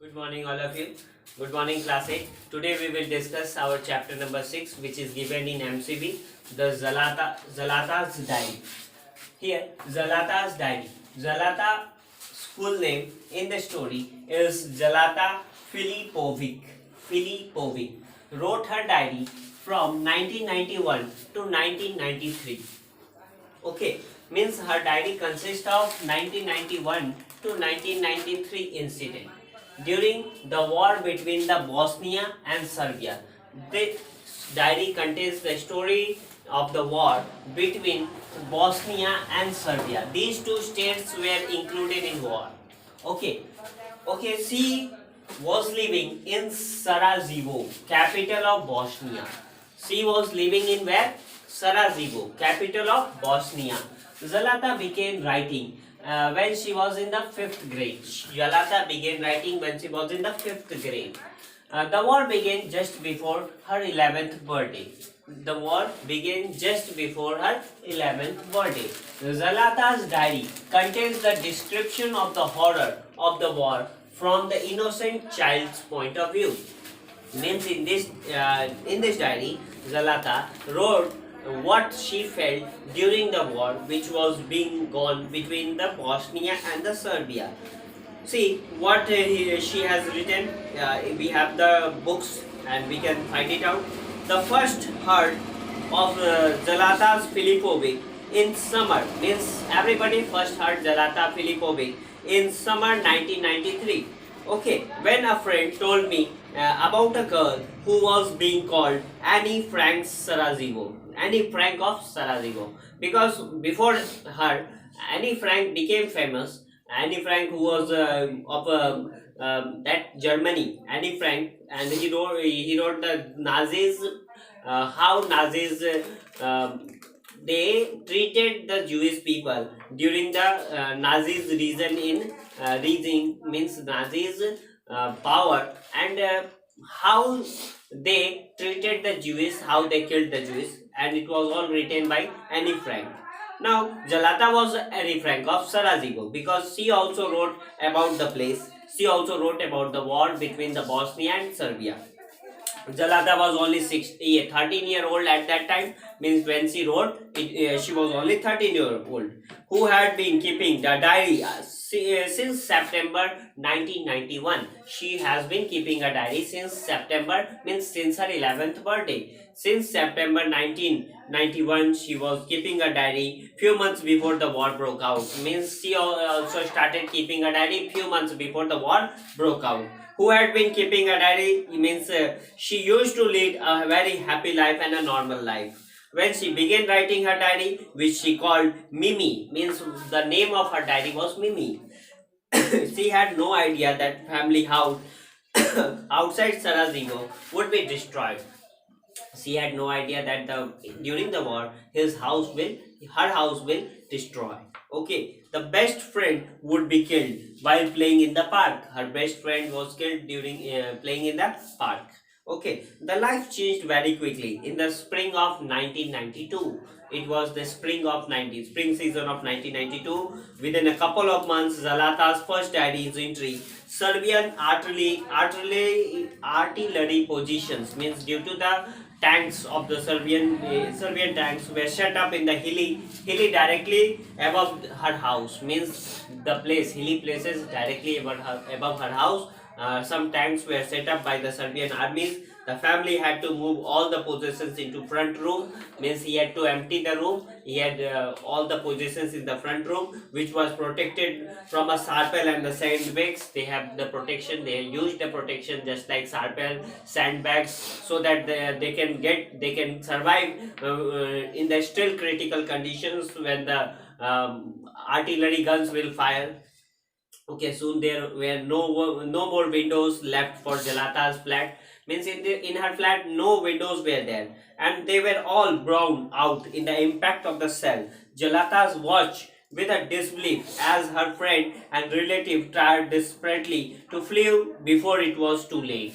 Good morning, all of you. Good morning, class 8. Today we will discuss our chapter number 6, which is given in MCB, the Zalata's Diary. Here, Zalata's Diary. Zalata full name in the story is Zalata Filipovic. Filipovic wrote her diary from 1991 to 1993. Okay, means her diary consists of 1991 to 1993 incident during the war between the Bosnia and Serbia. This diary contains the story of the war between Bosnia and Serbia. These two states were included in war. Okay, she was living in Sarajevo, capital of Bosnia. She was living in where? Sarajevo, capital of Bosnia. Zalata began writing when she was in the 5th grade. Zalata began writing when she was in the 5th grade. The war began just before her 11th birthday. The war began just before her 11th birthday. Zalata's diary contains the description of the horror of the war from the innocent child's point of view. Means in this diary, Zalata wrote what she felt during the war, which was being gone between the Bosnia and the Serbia. See what she has written. We have the books and we can find it out. The first heard of Zalata Filipovic in summer, means everybody first heard Zalata Filipovic in summer 1993. Okay, when a friend told me about a girl who was being called Annie Frank Sarajevo. Annie Frank of Sarajevo. Because before her, Annie Frank became famous. Annie Frank, who was of that Germany, Annie Frank, and he wrote the Nazis, how Nazis they treated the Jewish people during the Nazis region means Nazis power, and how they treated the Jews, how they killed the Jews, and it was all written by Annie Frank. Now, Zalata was Annie Frank of Sarajevo because she also wrote about the place. She also wrote about the war between the Bosnia and Serbia. Zalata was only 13-year-old at that time, means when she wrote it, she was only 13-year-old, who had been keeping the diary since September 1991. She has been keeping a diary since September, means since her 11th birthday. Since September 1991, she was keeping a diary few months before the war broke out. Means she also started keeping a diary few months before the war broke out. Who had been keeping a diary, means she used to lead a very happy life and a normal life. When she began writing her diary, which she called Mimi, means the name of her diary was Mimi. She had no idea that family house outside Sarajevo would be destroyed. She had no idea that during the war her house will destroy. Okay, the best friend would be killed while playing in the park. Her best friend was killed during playing in the park. Okay, the life changed very quickly in the spring of 1992. It was the spring season of 1992. Within a couple of months, Zalata's first diary entry: Serbian artillery positions, means due to the tanks of the Serbian tanks were set up in the hilly directly above her house, means the place hilly places directly above her house. Some tanks were set up by the Serbian armies. The family had to move all the possessions into front room, means he had to empty the room. He had all the possessions in the front room, which was protected from a sarpel and the sandbags. They have the protection, they used the protection just like sarpel, sandbags, so that they can survive in the still critical conditions when the artillery guns will fire. Okay, soon there were no more windows left for Jalata's flat. Means in her flat no windows were there, and they were all brown out in the impact of the shell. Jalata's watched with a disbelief as her friend and relative tried desperately to flee before it was too late.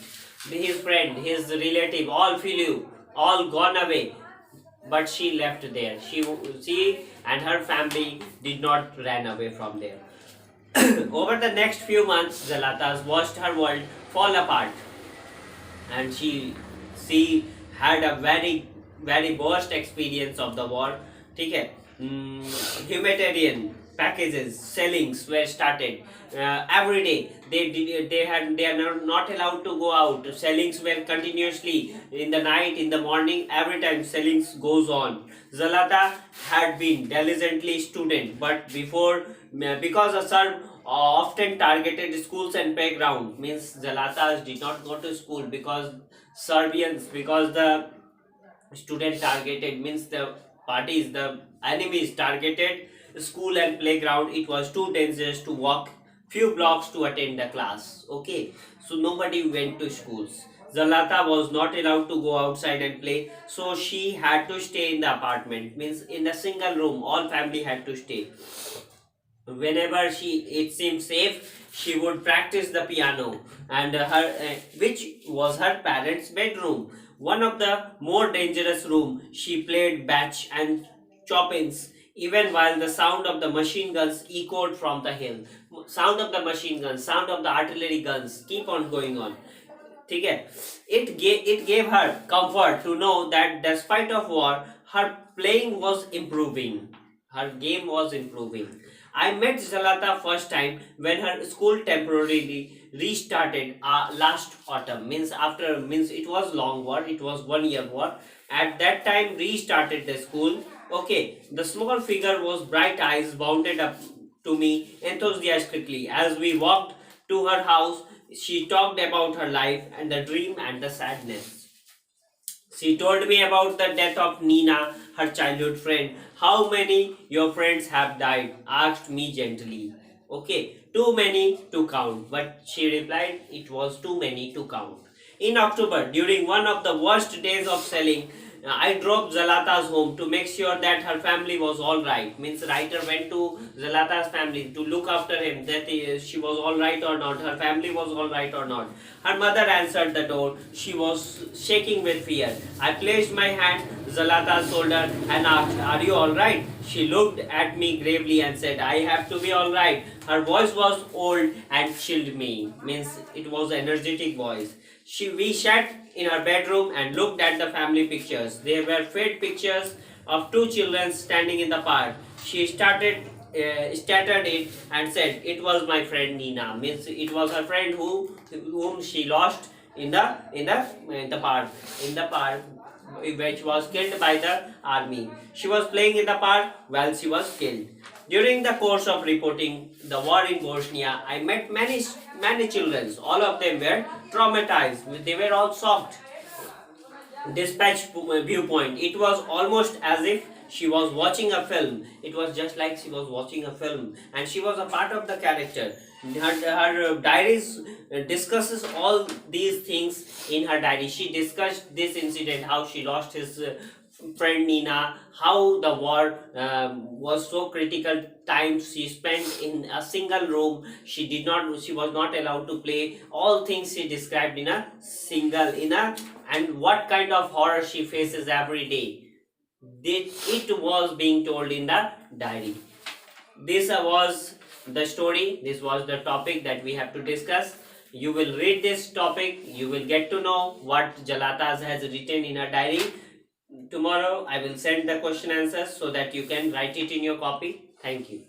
His friend, his relative, all flew, all gone away, but she left there. She and her family did not ran away from there. Over the next few months, Zalata's watched her world fall apart, and she had a very worst experience of the war. ठीक है. Humanitarian packages sellings were started every day. They are not allowed to go out. Sellings were continuously in the night, in the morning, every time sellings goes on. Zalata had been diligently student, but because a Serb often targeted schools and playground, means Zalatas did not go to school because because the student targeted, means the parties, the enemies targeted school and playground. It was too dangerous to walk few blocks to attend the class. Okay, so nobody went to schools. Zalata was not allowed to go outside and play, so she had to stay in the apartment, means in a single room. All family had to stay. Whenever it seemed safe, she would practice the piano, and which was her parents bedroom. One of the more dangerous room, she played batch and chopins, even while the sound of the machine guns echoed from the hill. Sound of the machine guns, sound of the artillery guns keep on going on. ठीक है. It gave her comfort to know that despite of war, her playing was improving, her game was improving. I met Zalata first time when her school temporarily restarted last autumn, means it was long war, it was 1 year war. At that time restarted the school. Okay, the small figure was bright eyes bounded up to me enthusiastically. As we walked to her house, she talked about her life and the dream and the sadness. She told me about the death of Nina, her childhood friend. How many your friends have died? Asked me gently. Okay, too many to count. But she replied, it was too many to count. In October, during one of the worst days of selling, I drove Zalata's home to make sure that her family was all right. Means writer went to Zalata's family to look after him, that she was all right or not, her family was all right or not. Her mother answered the door. She was shaking with fear. I placed my hand Zalata's shoulder and asked, "Are you all right?" She looked at me gravely and said, "I have to be all right." Her voice was old and chilled me. Means it was energetic voice. We sat in her bedroom and looked at the family pictures. There were faded pictures of two children standing in the park. She started it and said, "It was my friend Nina." Means it was her friend whom she lost in the park, which was killed by the army. She was playing in the park while she was killed. During the course of reporting the war in Bosnia, I met many children. All of them were traumatized. They were all shocked. Dispatch viewpoint. It was almost as if she was watching a film. It was just like she was watching a film, and she was a part of the character. Her diaries discusses all these things in her diary. She discussed this incident, how she lost his friend Nina, how the war was so critical. Times she spent in a single room. She was not allowed to play. All things she described in a single in a and what kind of horror she faces every day. It was being told in the diary. This was the story. This was the topic that we have to discuss. You will read this topic. You will get to know what Jalatas has written in her diary. Tomorrow I will send the question answers so that you can write it in your copy. Thank you.